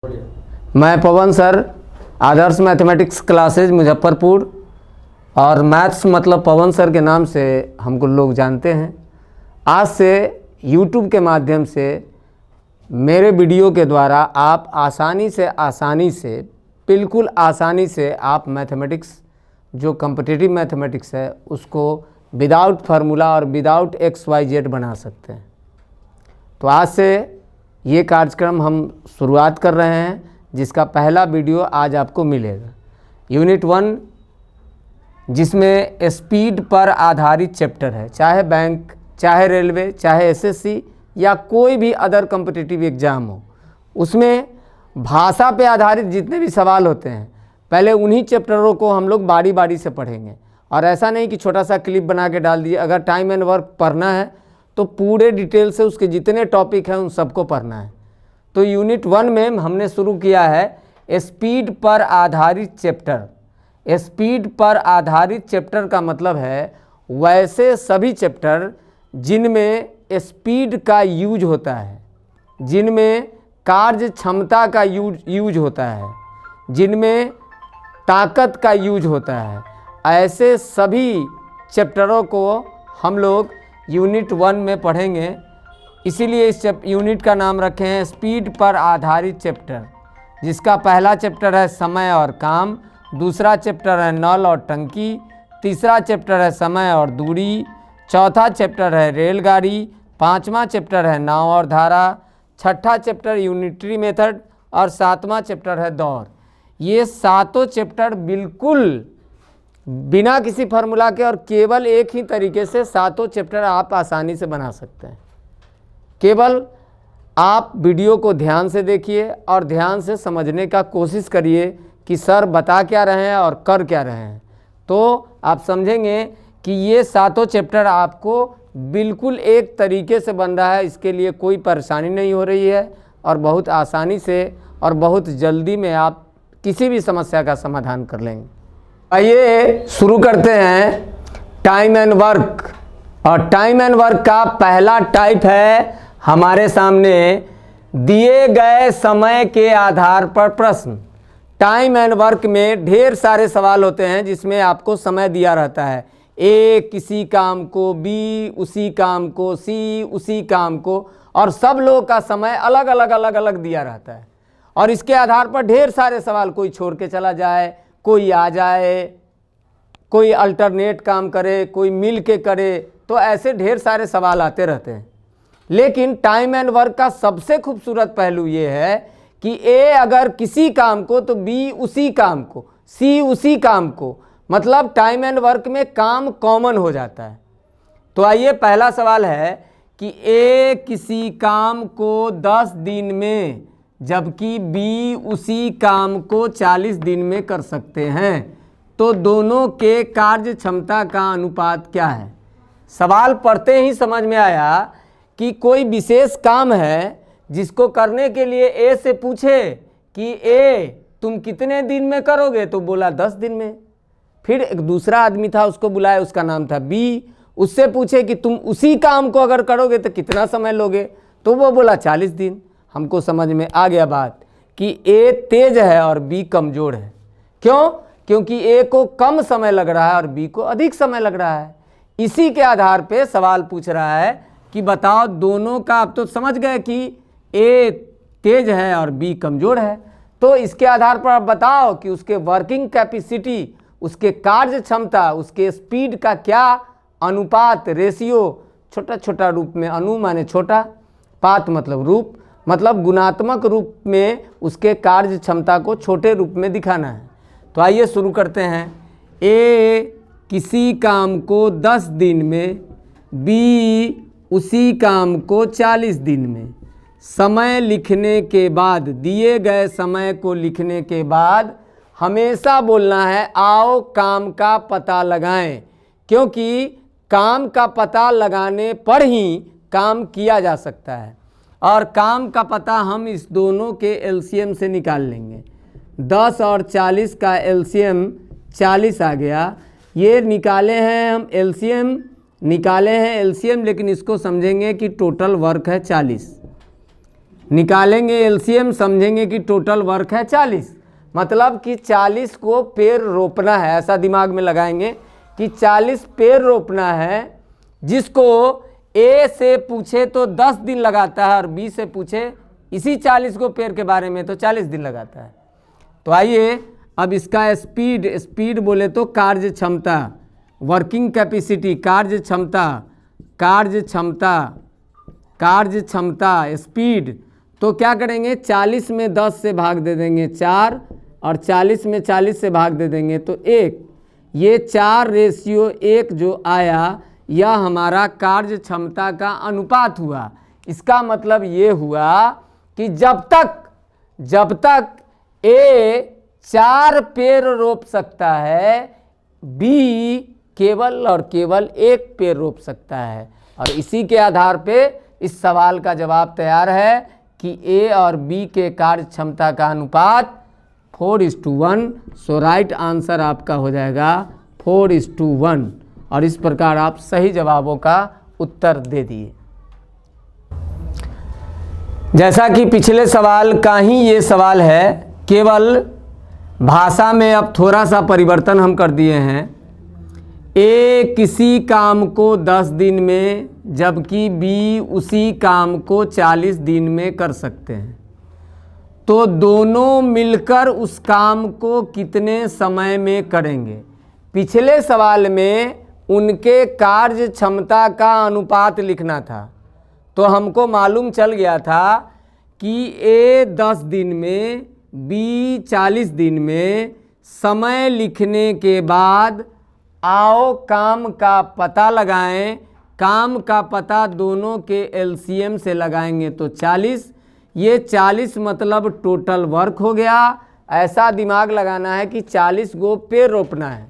मैं पवन सर, आदर्श mathematics classes Muzaffarpur, और maths मतलब पवन सर के नाम से हमको लोग जानते हैं। आज से YouTube के माध्यम से मेरे वीडियो के द्वारा आप आसानी से बिल्कुल आसानी से आप मैथमेटिक्स जो कॉम्पिटिटिव मैथमेटिक्स है उसको विदाउट फार्मूला और विदाउट XYZ बना सकते हैं। तो आज से ये कार्यक्रम हम शुरुआत कर रहे हैं, जिसका पहला वीडियो आज आपको मिलेगा। यूनिट 1 जिसमें स्पीड पर आधारित चैप्टर है, चाहे बैंक, चाहे रेलवे, चाहे SSC या कोई भी अदर कॉम्पिटिटिव एग्ज़ाम हो, उसमें भाषा पे आधारित जितने भी सवाल होते हैं पहले उन्हीं चैप्टरों को हम लोग बारी बारी से पढ़ेंगे। और ऐसा नहीं कि छोटा सा क्लिप बना के डाल दिए। अगर टाइम एंड वर्क पढ़ना है तो पूरे डिटेल से उसके जितने टॉपिक हैं उन सबको पढ़ना है। तो यूनिट 1 में हमने शुरू किया है स्पीड पर आधारित चैप्टर। स्पीड पर आधारित चैप्टर का मतलब है वैसे सभी चैप्टर जिनमें स्पीड का यूज होता है, जिनमें कार्य क्षमता का यूज होता है, जिनमें ताकत का यूज होता है, ऐसे सभी चैप्टरों को हम लोग यूनिट 1 में पढ़ेंगे। इसीलिए इस यूनिट का नाम रखे हैं स्पीड पर आधारित चैप्टर, जिसका पहला चैप्टर है समय और काम, दूसरा चैप्टर है नल और टंकी, तीसरा चैप्टर है समय और दूरी, चौथा चैप्टर है रेलगाड़ी, पांचवा चैप्टर है नाव और धारा, छठा चैप्टर यूनिटरी मेथड और सातवां चैप्टर है दौड़। ये सातों चैप्टर बिल्कुल बिना किसी फार्मूला के और केवल एक ही तरीके से सातों चैप्टर आप आसानी से बना सकते हैं। केवल आप वीडियो को ध्यान से देखिए और ध्यान से समझने का कोशिश करिए कि सर बता क्या रहे हैं और कर क्या रहे हैं, तो आप समझेंगे कि ये सातों चैप्टर आपको बिल्कुल एक तरीके से बन रहा है। इसके लिए कोई परेशानी नहीं हो रही है और बहुत आसानी से और बहुत जल्दी में आप किसी भी समस्या का समाधान कर लेंगे। आइए शुरू करते हैं टाइम एंड वर्क। और टाइम एंड वर्क का पहला टाइप है हमारे सामने दिए गए समय के आधार पर प्रश्न। टाइम एंड वर्क में ढेर सारे सवाल होते हैं जिसमें आपको समय दिया रहता है। A किसी काम को, B उसी काम को, C उसी काम को, और सब लोगों का समय अलग अलग दिया रहता है। और इसके आधार पर ढेर सारे सवाल, कोई छोड़ के चला जाए, कोई आ जाए, कोई अल्टरनेट काम करे, कोई मिल के करे, तो ऐसे ढेर सारे सवाल आते रहते हैं। लेकिन टाइम एंड वर्क का सबसे खूबसूरत पहलू ये है कि A अगर किसी काम को तो B उसी काम को, C उसी काम को, मतलब टाइम एंड वर्क में काम कॉमन हो जाता है। तो आइए पहला सवाल है कि A किसी काम को 10 दिन में जबकि B उसी काम को 40 दिन में कर सकते हैं, तो दोनों के कार्य क्षमता का अनुपात क्या है। सवाल पढ़ते ही समझ में आया कि कोई विशेष काम है जिसको करने के लिए A से पूछे कि A तुम कितने दिन में करोगे, तो बोला 10 दिन में। फिर एक दूसरा आदमी था, उसको बुलाया, उसका नाम था B, उससे पूछे कि तुम उसी काम को अगर करोगे तो कितना समय लोगे, तो वो बोला 40 दिन। हमको समझ में आ गया बात कि A तेज है और B कमज़ोर है। क्यों? क्योंकि A को कम समय लग रहा है और B को अधिक समय लग रहा है। इसी के आधार पे सवाल पूछ रहा है कि बताओ दोनों का, आप तो समझ गए कि A तेज है और B कमज़ोर है, तो इसके आधार पर आप बताओ कि उसके वर्किंग कैपेसिटी, उसके कार्य क्षमता, उसके स्पीड का क्या अनुपात, रेशियो, छोटा छोटा रूप में, अनु माने छोटा, पात मतलब रूप, मतलब गुणात्मक रूप में उसके कार्य क्षमता को छोटे रूप में दिखाना है। तो आइए शुरू करते हैं। A किसी काम को 10 दिन में, B उसी काम को 40 दिन में। समय लिखने के बाद, दिए गए समय को लिखने के बाद हमेशा बोलना है आओ काम का पता लगाएं, क्योंकि काम का पता लगाने पर ही काम किया जा सकता है। और काम का पता हम इस दोनों के LCM से निकाल लेंगे। 10 और 40 का LCM 40 आ गया। ये निकाले हैं हम LCM, निकाले हैं LCM, लेकिन इसको समझेंगे कि टोटल वर्क है 40। निकालेंगे एलसीएम, समझेंगे कि टोटल वर्क है 40, मतलब कि 40 को पेड़ रोपना है, ऐसा दिमाग में लगाएंगे कि 40 पेड़ रोपना है, जिसको ए से पूछे तो 10 दिन लगाता है और बी से पूछे इसी 40 को पेड़ के बारे में तो 40 दिन लगाता है। तो आइए अब इसका स्पीड बोले तो कार्य क्षमता, वर्किंग कैपेसिटी, कार्य क्षमता स्पीड, तो क्या करेंगे 40 में 10 से भाग दे देंगे 4 और 40 में 40 से भाग दे देंगे तो 1। ये 4:1 जो आया यह हमारा कार्य क्षमता का अनुपात हुआ। इसका मतलब ये हुआ कि जब तक ए 4 पेड़ रोप सकता है, बी केवल और केवल 1 पेड़ रोप सकता है। और इसी के आधार पे इस सवाल का जवाब तैयार है कि ए और बी के कार्य क्षमता का अनुपात 4:1। सो राइट आंसर आपका हो जाएगा 4:1। और इस प्रकार आप सही जवाबों का उत्तर दे दिए। जैसा कि पिछले सवाल का ही ये सवाल है, केवल भाषा में अब थोड़ा सा परिवर्तन हम कर दिए हैं। ए किसी काम को 10 दिन में जबकि बी उसी काम को 40 दिन में कर सकते हैं, तो दोनों मिलकर उस काम को कितने समय में करेंगे। पिछले सवाल में उनके कार्य क्षमता का अनुपात लिखना था, तो हमको मालूम चल गया था कि ए 10 दिन में, बी 40 दिन में। समय लिखने के बाद आओ काम का पता लगाएं। काम का पता दोनों के एलसीएम से लगाएंगे तो 40। ये 40 मतलब टोटल वर्क हो गया। ऐसा दिमाग लगाना है कि 40 गो पेड़ रोपना है।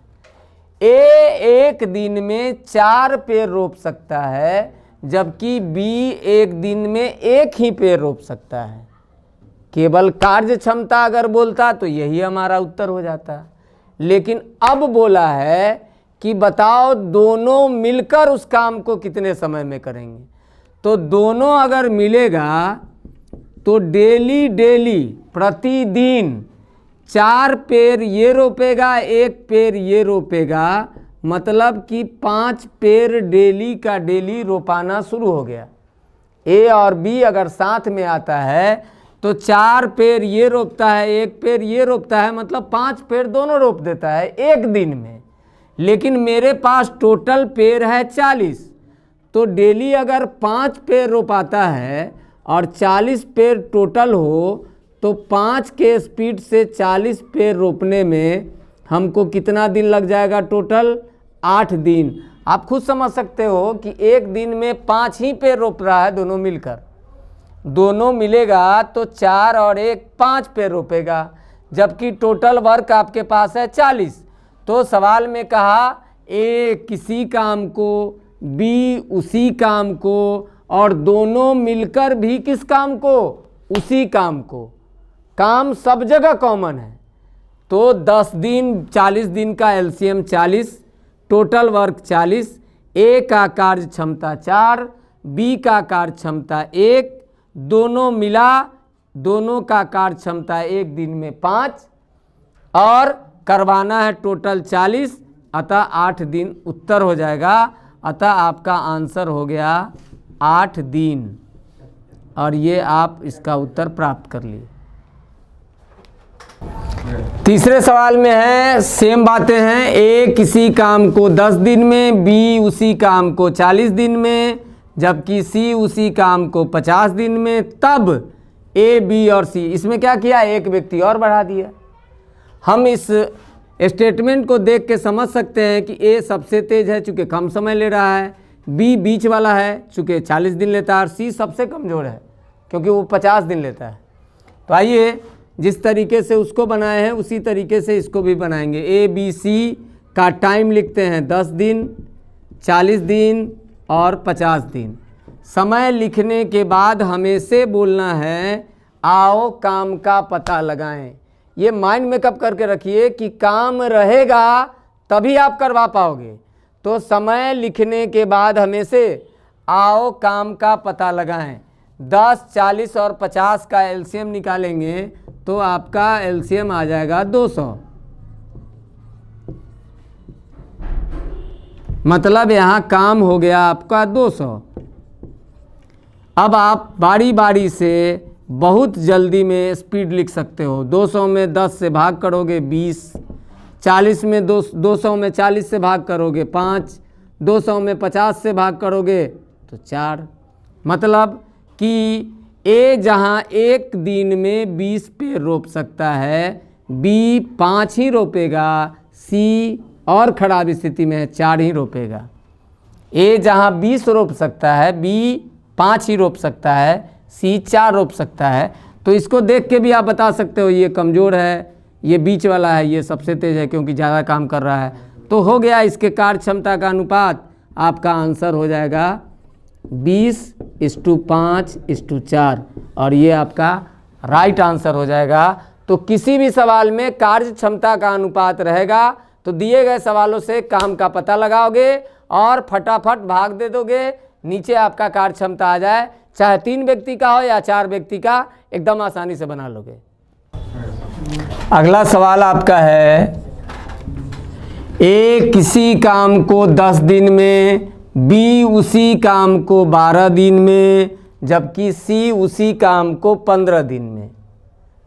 ए 1 दिन में 4 पेड़ रोप सकता है, जबकि बी 1 दिन में 1 ही पेड़ रोप सकता है। केवल कार्य क्षमता अगर बोलता तो यही हमारा उत्तर हो जाता, लेकिन अब बोला है कि बताओ दोनों मिलकर उस काम को कितने समय में करेंगे। तो दोनों अगर मिलेगा तो डेली प्रतिदिन 4 पेड़ ये रोपेगा, 1 पेड़ ये रोपेगा, मतलब कि 5 पेड़ डेली का डेली रोपाना शुरू हो गया। ए और बी अगर साथ में आता है तो 4 पेड़ ये रोपता है, 1 पेड़ ये रोपता है, मतलब 5 पेड़ दोनों रोप देता है 1 दिन में। लेकिन मेरे पास टोटल पेड़ है 40, तो डेली अगर 5 पेड़ रोपाता है और 40 पेड़ टोटल हो तो 5 के स्पीड से 40 पेड़ रोपने में हमको कितना दिन लग जाएगा? टोटल 8 दिन। आप खुद समझ सकते हो कि 1 दिन में 5 ही पेड़ रोप रहा है दोनों मिलकर। दोनों मिलेगा तो 4 और 1 5 पेड़ रोपेगा, जबकि टोटल वर्क आपके पास है 40। तो सवाल में कहा ए किसी काम को, बी उसी काम को, और दोनों मिलकर भी किस काम को? उसी काम को। काम सब जगह कॉमन है। तो 10 दिन 40 दिन का एलसीएम 40, टोटल वर्क 40, ए का कार्य क्षमता 4, बी का कार्य क्षमता 1, दोनों मिला दोनों का कार्य क्षमता 1 दिन में 5, और करवाना है टोटल 40, अतः 8 दिन उत्तर हो जाएगा। अतः आपका आंसर हो गया 8 दिन, और ये आप इसका उत्तर प्राप्त कर लिए। तीसरे सवाल में है सेम बातें हैं। ए किसी काम को 10 दिन में, बी उसी काम को 40 दिन में, जबकि सी उसी काम को 50 दिन में। तब ए, बी और सी, इसमें क्या किया? एक व्यक्ति और बढ़ा दिया। हम इस स्टेटमेंट को देख के समझ सकते हैं कि ए सबसे तेज है चूँकि कम समय ले रहा है, बी बीच वाला है चूँकि 40 दिन लेता है, और सी सबसे कमज़ोर है क्योंकि वो 50 दिन लेता है। तो आइए जिस तरीके से उसको बनाए हैं उसी तरीके से इसको भी बनाएंगे। ए बी सी का टाइम लिखते हैं 10 दिन, 40 दिन और 50 दिन। समय लिखने के बाद हमें से बोलना है आओ काम का पता लगाएं। ये माइंड मेकअप करके रखिए कि काम रहेगा तभी आप करवा पाओगे। तो समय लिखने के बाद हमें से आओ काम का पता लगाएं। 10, 40 और 50 का एलसीएम निकालेंगे तो आपका एलसीएम आ जाएगा 200। मतलब यहाँ काम हो गया आपका 200। अब आप बारी बारी से बहुत जल्दी में स्पीड लिख सकते हो। 200 में 10 से भाग करोगे 20, 40 में 200 में 40 से भाग करोगे 5, 200 में 50 से भाग करोगे तो 4। मतलब कि ए जहाँ एक दिन में 20 पेड़ रोप सकता है, बी 5 ही रोपेगा, सी और ख़राब स्थिति में 4 ही रोपेगा। ए जहाँ 20 रोप सकता है, बी 5 ही रोप सकता है, सी 4 रोप सकता है। तो इसको देख के भी आप बता सकते हो ये कमज़ोर है, ये बीच वाला है, ये सबसे तेज़ है क्योंकि ज़्यादा काम कर रहा है। तो हो गया इसके कार्य क्षमता का अनुपात। आपका आंसर हो जाएगा 20:5:4 और ये आपका राइट आंसर हो जाएगा। तो किसी भी सवाल में कार्य क्षमता का अनुपात रहेगा तो दिए गए सवालों से काम का पता लगाओगे और फटाफट भाग दे दोगे, नीचे आपका कार्य क्षमता आ जाए, चाहे 3 व्यक्ति का हो या 4 व्यक्ति का, एकदम आसानी से बना लोगे। अगला सवाल आपका है, ए किसी काम को 10 दिन में, बी उसी काम को 12 दिन में, जबकि सी उसी काम को 15 दिन में।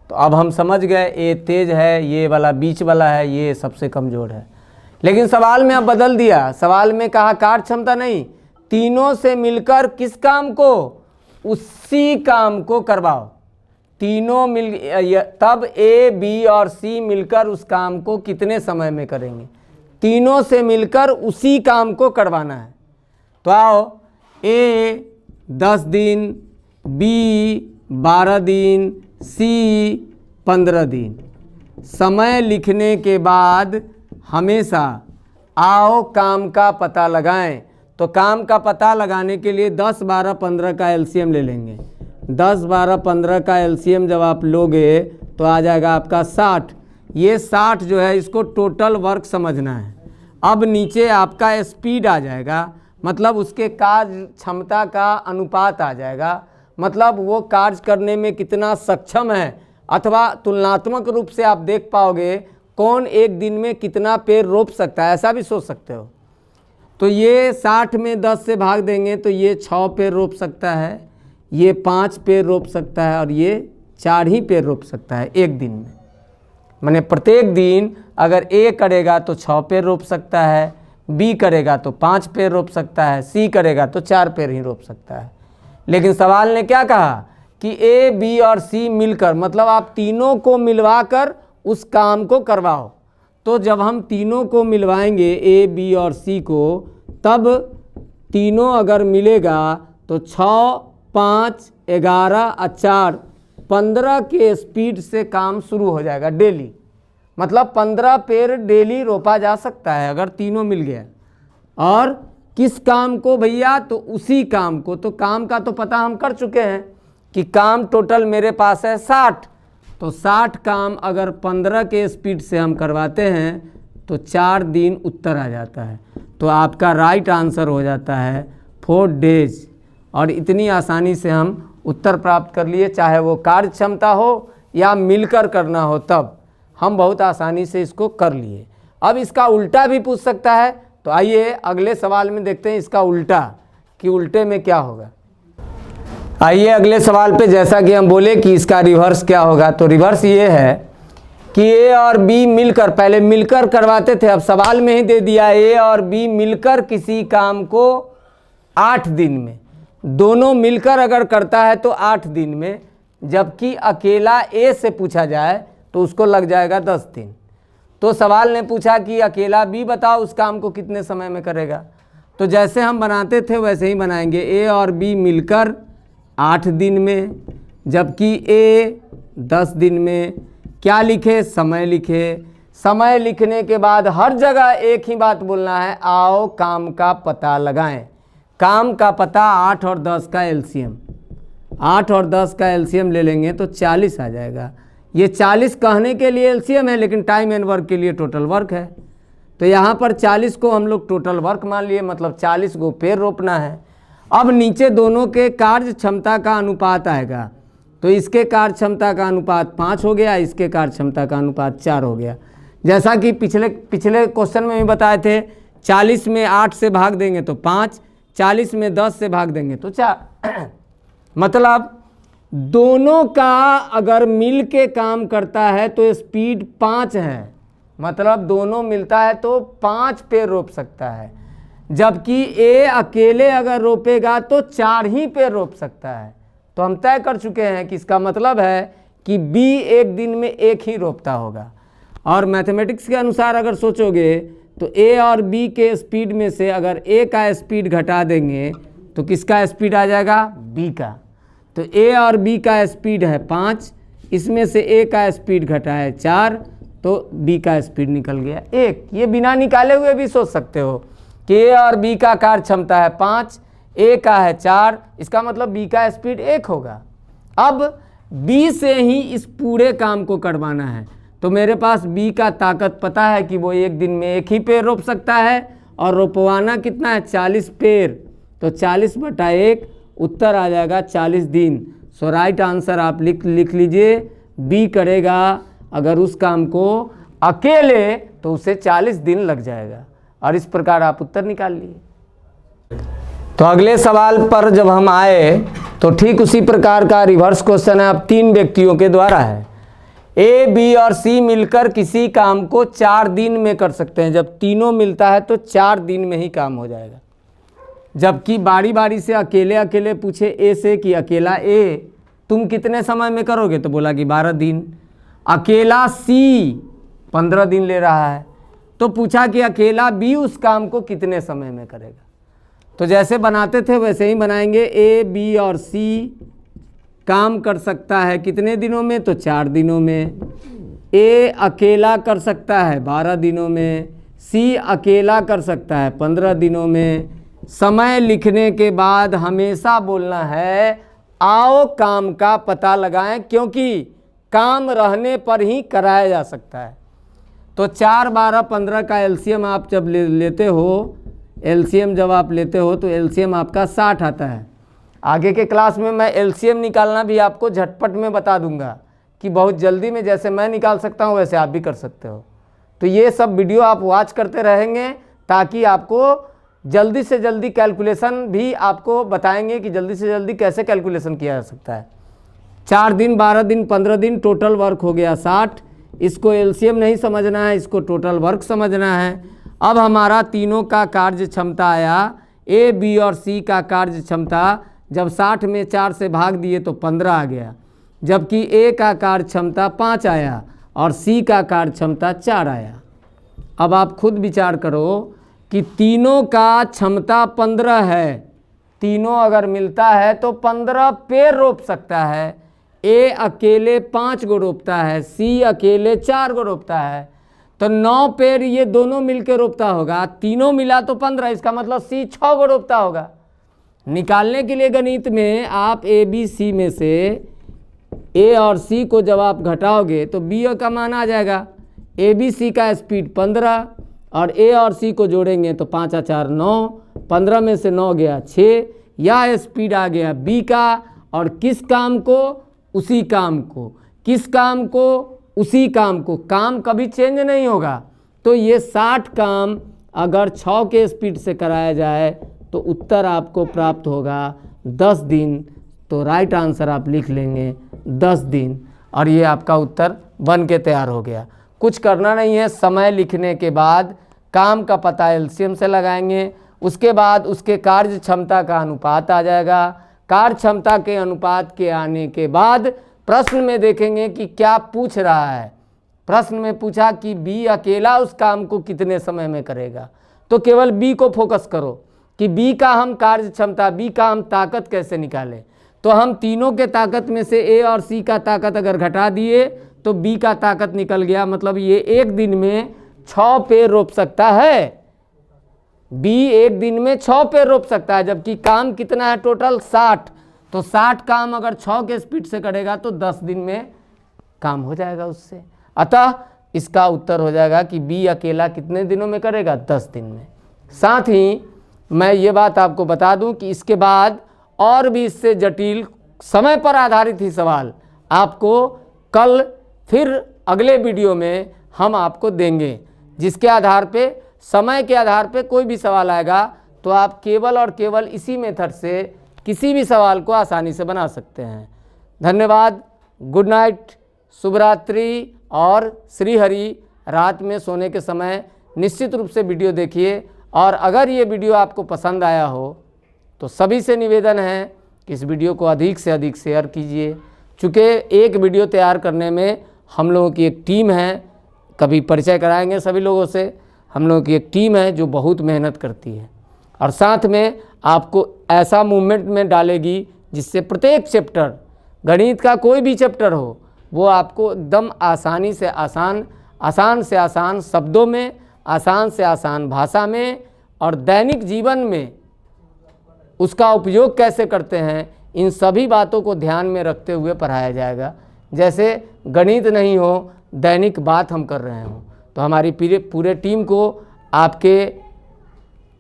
तो अब हम समझ गए ए तेज है, ये वाला बीच वाला है, ये सबसे कमज़ोर है। लेकिन सवाल में अब बदल दिया, सवाल में कहा कार्य क्षमता नहीं, तीनों से मिलकर किस काम को, उसी काम को करवाओ। तीनों तब ए, बी और सी मिलकर उस काम को कितने समय में करेंगे। तीनों से मिलकर उसी काम को करवाना है। तो आओ, ए 10 दिन, बी 12 दिन, सी 15 दिन। समय लिखने के बाद हमेशा आओ काम का पता लगाएं। तो काम का पता लगाने के लिए 10, 12, 15 का एलसीएम ले लेंगे। 10, 12, 15 का एलसीएम जब आप लोगे तो आ जाएगा आपका 60। ये 60 जो है इसको टोटल वर्क समझना है। अब नीचे आपका स्पीड आ जाएगा, मतलब उसके कार्य क्षमता का अनुपात आ जाएगा, मतलब वो कार्य करने में कितना सक्षम है, अथवा तुलनात्मक रूप से आप देख पाओगे कौन एक दिन में कितना पेड़ रोप सकता है, ऐसा भी सोच सकते हो। तो ये 60 में 10 से भाग देंगे तो ये 6 पेड़ रोप सकता है, ये 5 पेड़ रोप सकता है और ये 4 ही पेड़ रोप सकता है एक दिन में। माने प्रत्येक दिन अगर ए करेगा तो 6 पेड़ रोप सकता है, बी करेगा तो 5 पेड़ रोप सकता है, सी करेगा तो 4 पेड़ ही रोप सकता है। लेकिन सवाल ने क्या कहा कि ए, बी और सी मिलकर, मतलब आप तीनों को मिलवाकर उस काम को करवाओ। तो जब हम तीनों को मिलवाएंगे ए, बी और सी को, तब तीनों अगर मिलेगा तो 6, 5, 11 और 4, 15 के स्पीड से काम शुरू हो जाएगा डेली। मतलब 15 पेड़ डेली रोपा जा सकता है अगर तीनों मिल गया। और किस काम को भैया, तो उसी काम को। तो काम का तो पता हम कर चुके हैं कि काम टोटल मेरे पास है 60। तो 60 काम अगर 15 के स्पीड से हम करवाते हैं तो 4 दिन उत्तर आ जाता है। तो आपका राइट आंसर हो जाता है 4 डेज। और इतनी आसानी से हम उत्तर प्राप्त कर लिए, चाहे वो कार्य क्षमता हो या मिलकर करना हो, तब हम बहुत आसानी से इसको कर लिए। अब इसका उल्टा भी पूछ सकता है। तो आइए अगले सवाल में देखते हैं इसका उल्टा, कि उल्टे में क्या होगा। आइए अगले सवाल पे, जैसा कि हम बोले कि इसका रिवर्स क्या होगा, तो रिवर्स ये है कि ए और बी मिलकर, पहले मिलकर करवाते थे, अब सवाल में ही दे दिया ए और बी मिलकर किसी काम को 8 दिन में। दोनों मिलकर अगर करता है तो 8 दिन में, जबकि अकेला ए से पूछा जाए तो उसको लग जाएगा 10 दिन। तो सवाल ने पूछा कि अकेला बी बताओ उस काम को कितने समय में करेगा। तो जैसे हम बनाते थे वैसे ही बनाएंगे। ए और बी मिलकर 8 दिन में, जबकि ए 10 दिन में। क्या लिखे, समय लिखे। समय लिखने के बाद हर जगह एक ही बात बोलना है, आओ काम का पता लगाएं। काम का पता 8 और 10 का एलसीएम, 8 और 10 का एलसीएम ले लेंगे तो 40 आ जाएगा। ये 40 कहने के लिए एलसीएम है, लेकिन टाइम एंड वर्क के लिए टोटल वर्क है। तो यहाँ पर 40 को हम लोग टोटल वर्क मान लिए, मतलब 40 को पेड़ रोपना है। अब नीचे दोनों के कार्य क्षमता का अनुपात आएगा, तो इसके कार्य क्षमता का अनुपात 5 हो गया, इसके कार्य क्षमता का अनुपात 4 हो गया। जैसा कि पिछले क्वेश्चन में भी बताए थे, 40 में 8 से भाग देंगे तो 5, 40 में 10 से भाग देंगे तो 4। मतलब दोनों का अगर मिल के काम करता है तो स्पीड 5 है, मतलब दोनों मिलता है तो 5 पेड़ रोप सकता है, जबकि ए अकेले अगर रोपेगा तो 4 ही पेड़ रोप सकता है। तो हम तय कर चुके हैं कि इसका मतलब है कि बी एक दिन में एक ही रोपता होगा। और मैथमेटिक्स के अनुसार अगर सोचोगे तो ए और बी के स्पीड में से अगर ए का स्पीड घटा देंगे तो किसका स्पीड आ जाएगा? बी का। तो ए और बी का स्पीड है 5, इसमें से ए का स्पीड घटा है 4, तो बी का स्पीड निकल गया 1। ये बिना निकाले हुए भी सोच सकते हो कि ए और बी का कार्य क्षमता है 5, ए का है 4, इसका मतलब बी का स्पीड 1 होगा। अब बी से ही इस पूरे काम को करवाना है, तो मेरे पास बी का ताकत पता है कि वो एक दिन में एक ही पेड़ रोप सकता है, और रोपवाना कितना है? 40 पेड़, तो 40/1 उत्तर आ जाएगा 40 दिन। सो राइट आंसर आप लिख लीजिए, बी करेगा अगर उस काम को अकेले तो उसे 40 दिन लग जाएगा। और इस प्रकार आप उत्तर निकाल लिए। तो अगले सवाल पर जब हम आए तो ठीक उसी प्रकार का रिवर्स क्वेश्चन है, अब 3 व्यक्तियों के द्वारा है। ए, बी और सी मिलकर किसी काम को 4 दिन में कर सकते हैं। जब तीनों मिलता है तो 4 दिन में ही काम हो जाएगा। जबकि बारी बारी से अकेले अकेले पूछे ए से कि अकेला ए तुम कितने समय में करोगे, तो बोला कि 12 दिन। अकेला सी 15 दिन ले रहा है, तो पूछा कि अकेला बी उस काम को कितने समय में करेगा। तो जैसे बनाते थे वैसे ही बनाएंगे। ए, बी और सी काम कर सकता है कितने दिनों में, तो 4 दिनों में। ए अकेला कर सकता है 12 दिनों में, सी अकेला कर सकता है 15 दिनों में। समय लिखने के बाद हमेशा बोलना है आओ काम का पता लगाएं, क्योंकि काम रहने पर ही कराया जा सकता है। तो 4, 12, 15 का एलसीएम आप जब लेते हो, एलसीएम जब आप लेते हो तो एलसीएम आपका 60 आता है। आगे के क्लास में मैं एलसीएम निकालना भी आपको झटपट में बता दूंगा कि बहुत जल्दी में, जैसे मैं निकाल सकता हूं वैसे आप भी कर सकते हो। तो ये सब वीडियो आप वॉच करते रहेंगे ताकि आपको जल्दी से जल्दी कैलकुलेशन भी आपको बताएंगे कि जल्दी से जल्दी कैसे कैलकुलेशन किया जा सकता है। 4 दिन, 12 दिन, 15 दिन, टोटल वर्क हो गया 60। इसको एलसीएम नहीं समझना है, इसको टोटल वर्क समझना है। अब हमारा तीनों का कार्य क्षमता आया, ए, बी और सी का कार्य क्षमता जब 60 में 4 से भाग दिए तो 15 आ गया, जबकि ए का कार्य क्षमता 5 आया और सी का कार्य क्षमता 4 आया। अब आप खुद विचार करो कि तीनों का क्षमता 15 है, तीनों अगर मिलता है तो 15 पेड़ रोप सकता है। ए अकेले 5 गो रोपता है, सी अकेले 4 गो रोपता है, तो 9 पेड़ ये दोनों मिलकर रोपता होगा। तीनों मिला तो 15, इसका मतलब सी 6 गो रोपता होगा। निकालने के लिए गणित में आप ए, बी, सी में से ए और सी को जब आप घटाओगे तो बी का मान आ जाएगा। ए, बी, सी का स्पीड 15 और ए और सी को जोड़ेंगे तो 5 और 4 9, 15 में से 9 गया 6, यह स्पीड आ गया बी का। और किस काम को? उसी काम को। किस काम को? उसी काम को। काम कभी चेंज नहीं होगा। तो ये 60 काम अगर 6 के स्पीड से कराया जाए तो उत्तर आपको प्राप्त होगा 10 दिन। तो राइट आंसर आप लिख लेंगे 10 दिन, और ये आपका उत्तर बन के तैयार हो गया। कुछ करना नहीं है, समय लिखने के बाद काम का पता एलसीएम से लगाएंगे, उसके बाद उसके कार्य क्षमता का अनुपात आ जाएगा। कार्य क्षमता के अनुपात के आने के बाद प्रश्न में देखेंगे कि क्या पूछ रहा है। प्रश्न में पूछा कि बी अकेला उस काम को कितने समय में करेगा, तो केवल बी को फोकस करो कि बी का हम कार्य क्षमता, बी का हम ताकत कैसे निकालें। तो हम तीनों के ताकत में से ए और सी का ताकत अगर घटा दिए तो बी का ताकत निकल गया। मतलब ये एक दिन में 6 पेड़ रोप सकता है। बी एक दिन में 6 पेड़ रोप सकता है, जबकि काम कितना है टोटल 60। तो 60 काम अगर 6 के स्पीड से करेगा तो 10 दिन में काम हो जाएगा उससे। अतः इसका उत्तर हो जाएगा कि बी अकेला कितने दिनों में करेगा? 10 दिन में। साथ ही मैं ये बात आपको बता दूं कि इसके बाद और भी इससे जटिल समय पर आधारित ही सवाल आपको कल फिर अगले वीडियो में हम आपको देंगे, जिसके आधार पे समय के आधार पे कोई भी सवाल आएगा तो आप केवल और केवल इसी मेथड से किसी भी सवाल को आसानी से बना सकते हैं। धन्यवाद, गुड नाइट, शुभ रात्रि और श्री हरि। रात में सोने के समय निश्चित रूप से वीडियो देखिए, और अगर ये वीडियो आपको पसंद आया हो तो सभी से निवेदन है कि इस वीडियो को अधिक से अधिक शेयर कीजिए। चूँकि एक वीडियो तैयार करने में हम लोगों की एक टीम है, कभी परिचय कराएंगे सभी लोगों से। हम लोगों की एक टीम है जो बहुत मेहनत करती है और साथ में आपको ऐसा मूवमेंट में डालेगी जिससे प्रत्येक चैप्टर, गणित का कोई भी चैप्टर हो, वो आपको एकदम आसानी से आसान, आसान से आसान शब्दों में, आसान से आसान भाषा में और दैनिक जीवन में उसका उपयोग कैसे करते हैं, इन सभी बातों को ध्यान में रखते हुए पढ़ाया जाएगा। जैसे गणित नहीं हो, दैनिक बात हम कर रहे हों। तो हमारी पूरे टीम को आपके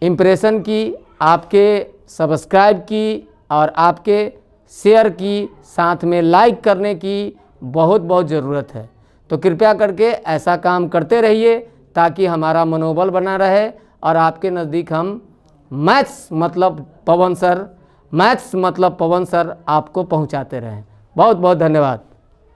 इम्प्रेशन की, आपके सब्सक्राइब की और आपके शेयर की, साथ में लाइक करने की बहुत बहुत ज़रूरत है। तो कृपया करके ऐसा काम करते रहिए ताकि हमारा मनोबल बना रहे और आपके नज़दीक हम मैथ्स मतलब पवन सर आपको पहुंचाते रहें। बहुत बहुत धन्यवाद।